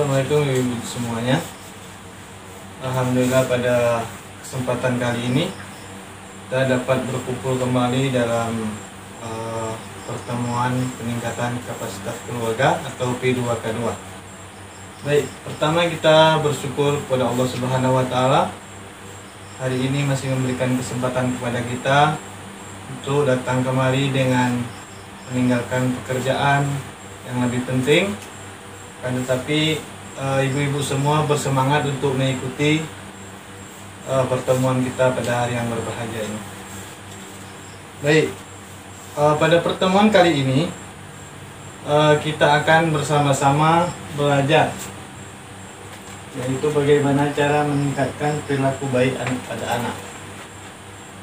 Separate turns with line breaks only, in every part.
Assalamualaikum ibu semuanya. Alhamdulillah pada kesempatan kali ini kita dapat berkumpul kembali dalam pertemuan peningkatan kapasitas keluarga atau P2K2. Baik, pertama kita bersyukur kepada Allah Subhanahu wa taala hari ini masih memberikan kesempatan kepada kita untuk datang kemari dengan meninggalkan pekerjaan yang lebih penting. Tetapi ibu-ibu semua bersemangat untuk mengikuti pertemuan kita pada hari yang berbahagia ini. Baik, pada pertemuan kali ini kita akan bersama-sama belajar, yaitu bagaimana cara meningkatkan perilaku baik pada anak.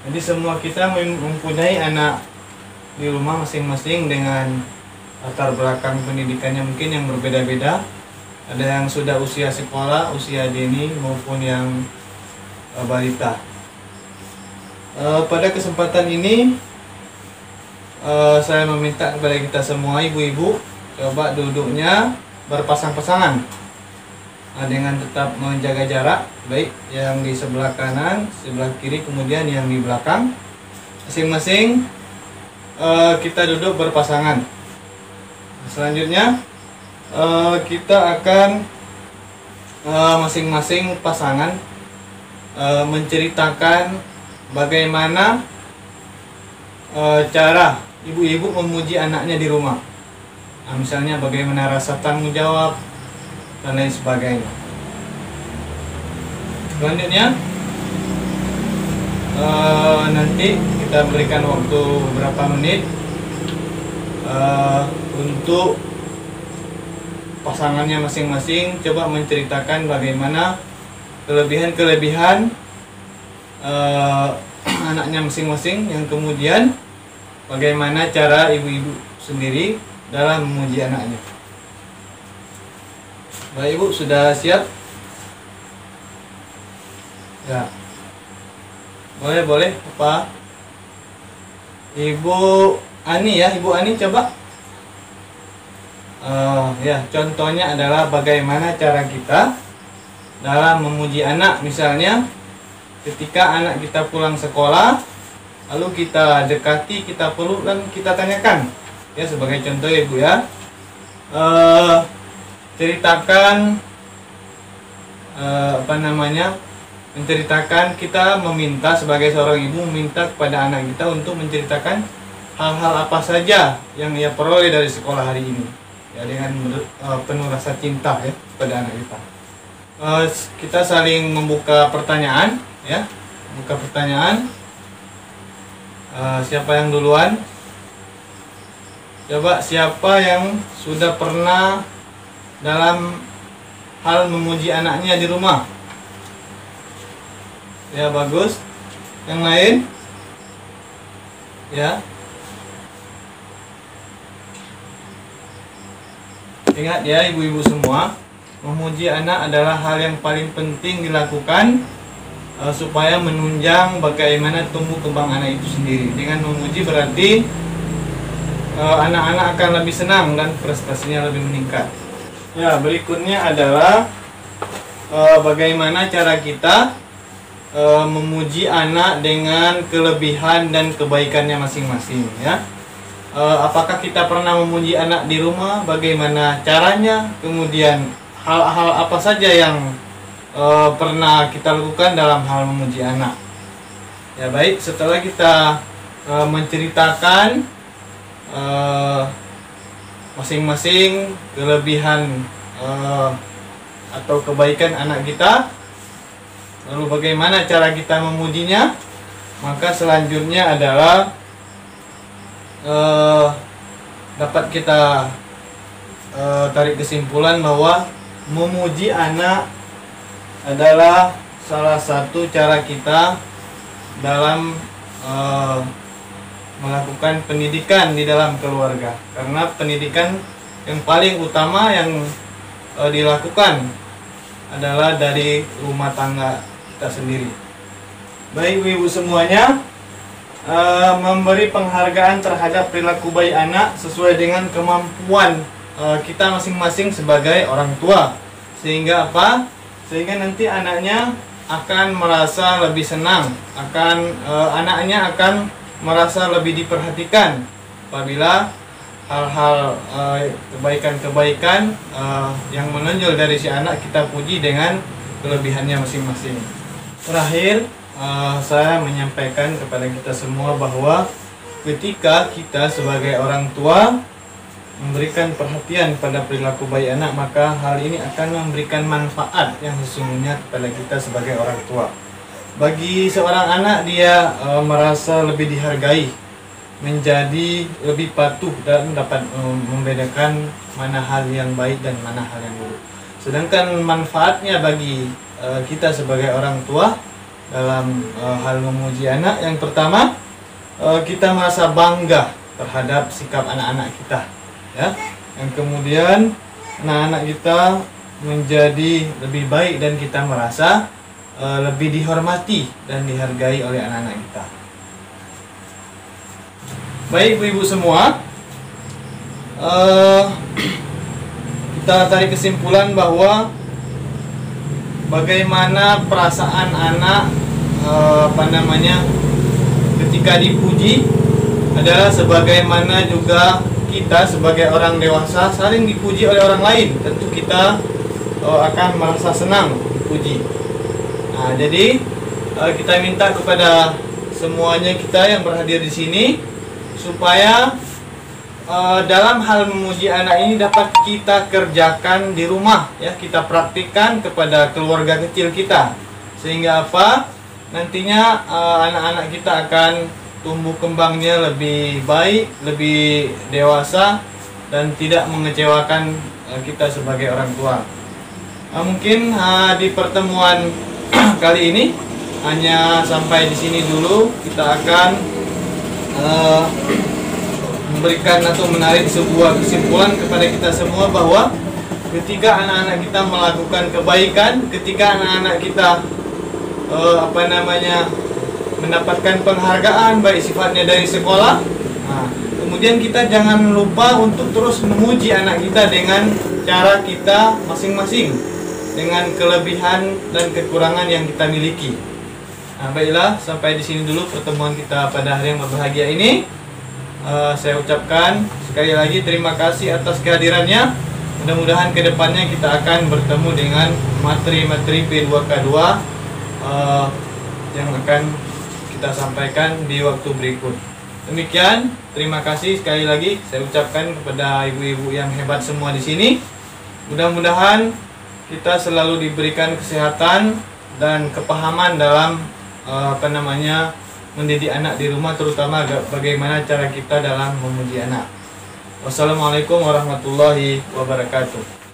Jadi semua kita mempunyai anak di rumah masing-masing dengan latar belakang pendidikannya mungkin yang berbeda-beda. Ada yang sudah usia sekolah, usia dini maupun yang balita. Pada kesempatan ini saya meminta kepada kita semua ibu-ibu coba duduknya berpasang-pasangan dengan tetap menjaga jarak, baik yang di sebelah kanan, sebelah kiri, kemudian yang di belakang. Masing-masing kita duduk berpasangan. Selanjutnya kita akan masing-masing pasangan menceritakan bagaimana cara ibu-ibu memuji anaknya di rumah. Misalnya bagaimana rasa tanggung jawab dan lain sebagainya. Selanjutnya nanti kita berikan waktu beberapa menit untuk pasangannya masing-masing coba menceritakan bagaimana kelebihan-kelebihan anaknya masing-masing, yang kemudian bagaimana cara ibu-ibu sendiri dalam memuji anaknya. Baik ibu, sudah siap? Ya. Boleh apa? Ibu Ani ya, Ibu Ani coba. Ya, contohnya adalah bagaimana cara kita dalam memuji anak. Misalnya ketika anak kita pulang sekolah, lalu kita dekati, kita peluk dan kita tanyakan. Ya, sebagai contoh ya Ibu ya. Ceritakan menceritakan, kita meminta sebagai seorang ibu meminta kepada anak kita untuk menceritakan hal-hal apa saja yang ia peroleh dari sekolah hari ini, ya, dengan penuh rasa cinta ya pada anak kita. Kita saling membuka pertanyaan, ya, buka pertanyaan. Siapa yang duluan? Coba siapa yang sudah pernah dalam hal memuji anaknya di rumah? Ya, bagus. Yang lain? Ya. Ingat ya ibu-ibu semua, memuji anak adalah hal yang paling penting dilakukan supaya menunjang bagaimana tumbuh kembang anak itu sendiri. Dengan memuji berarti anak-anak akan lebih senang dan prestasinya lebih meningkat. Ya, berikutnya adalah bagaimana cara kita memuji anak dengan kelebihan dan kebaikannya masing-masing, ya. Apakah kita pernah memuji anak di rumah? Bagaimana caranya? Kemudian hal-hal apa saja yang pernah kita lakukan dalam hal memuji anak? Ya baik, setelah kita menceritakan masing-masing kelebihan atau kebaikan anak kita, lalu bagaimana cara kita memujinya, maka selanjutnya adalah dapat kita tarik kesimpulan bahwa memuji anak adalah salah satu cara kita dalam melakukan pendidikan di dalam keluarga, karena pendidikan yang paling utama yang dilakukan adalah dari rumah tangga kita sendiri. Baik ibu-ibu semuanya, memberi penghargaan terhadap perilaku baik anak sesuai dengan kemampuan kita masing-masing sebagai orang tua, Sehingga apa? Sehingga nanti anaknya akan merasa lebih senang, anaknya akan merasa lebih diperhatikan apabila hal-hal kebaikan-kebaikan yang menonjol dari si anak kita puji dengan kelebihannya masing-masing. Terakhir, saya menyampaikan kepada kita semua bahwa ketika kita sebagai orang tua memberikan perhatian pada perilaku baik anak, maka hal ini akan memberikan manfaat yang sesungguhnya kepada kita sebagai orang tua. Bagi seorang anak, dia merasa lebih dihargai, menjadi lebih patuh dan dapat membedakan mana hal yang baik dan mana hal yang buruk. Sedangkan manfaatnya bagi kita sebagai orang tua dalam hal memuji anak, yang pertama, kita merasa bangga terhadap sikap anak-anak kita, ya. Yang kemudian anak-anak kita menjadi lebih baik dan kita merasa lebih dihormati dan dihargai oleh anak-anak kita. Baik ibu-ibu semua, kita tarik kesimpulan bahwa bagaimana perasaan anak ketika dipuji adalah sebagaimana juga kita sebagai orang dewasa saling dipuji oleh orang lain. Tentu kita akan merasa senang dipuji. Nah, jadi kita minta kepada semuanya kita yang berhadir di sini supaya dalam hal memuji anak ini dapat kita kerjakan di rumah, ya, kita praktikkan kepada keluarga kecil kita, sehingga apa? Nantinya anak-anak kita akan tumbuh kembangnya lebih baik, lebih dewasa, dan tidak mengecewakan kita sebagai orang tua. Mungkin di pertemuan kali ini hanya sampai di sini dulu. Kita akan memberikan atau menarik sebuah kesimpulan kepada kita semua bahwa ketika anak-anak kita melakukan kebaikan, ketika anak-anak kita mendapatkan penghargaan baik sifatnya dari sekolah, kemudian kita jangan lupa untuk terus memuji anak kita dengan cara kita masing-masing, dengan kelebihan dan kekurangan yang kita miliki. Nah, baiklah, sampai di sini dulu pertemuan kita pada hari yang berbahagia ini. Saya ucapkan sekali lagi terima kasih atas kehadirannya. Mudah-mudahan kedepannya kita akan bertemu dengan materi-materi P2K2 yang akan kita sampaikan di waktu berikut. Demikian, terima kasih sekali lagi saya ucapkan kepada ibu-ibu yang hebat semua di sini. Mudah-mudahan kita selalu diberikan kesehatan dan kepahaman dalam mendidik anak di rumah, terutama bagaimana cara kita dalam memuji anak. Wassalamualaikum warahmatullahi wabarakatuh.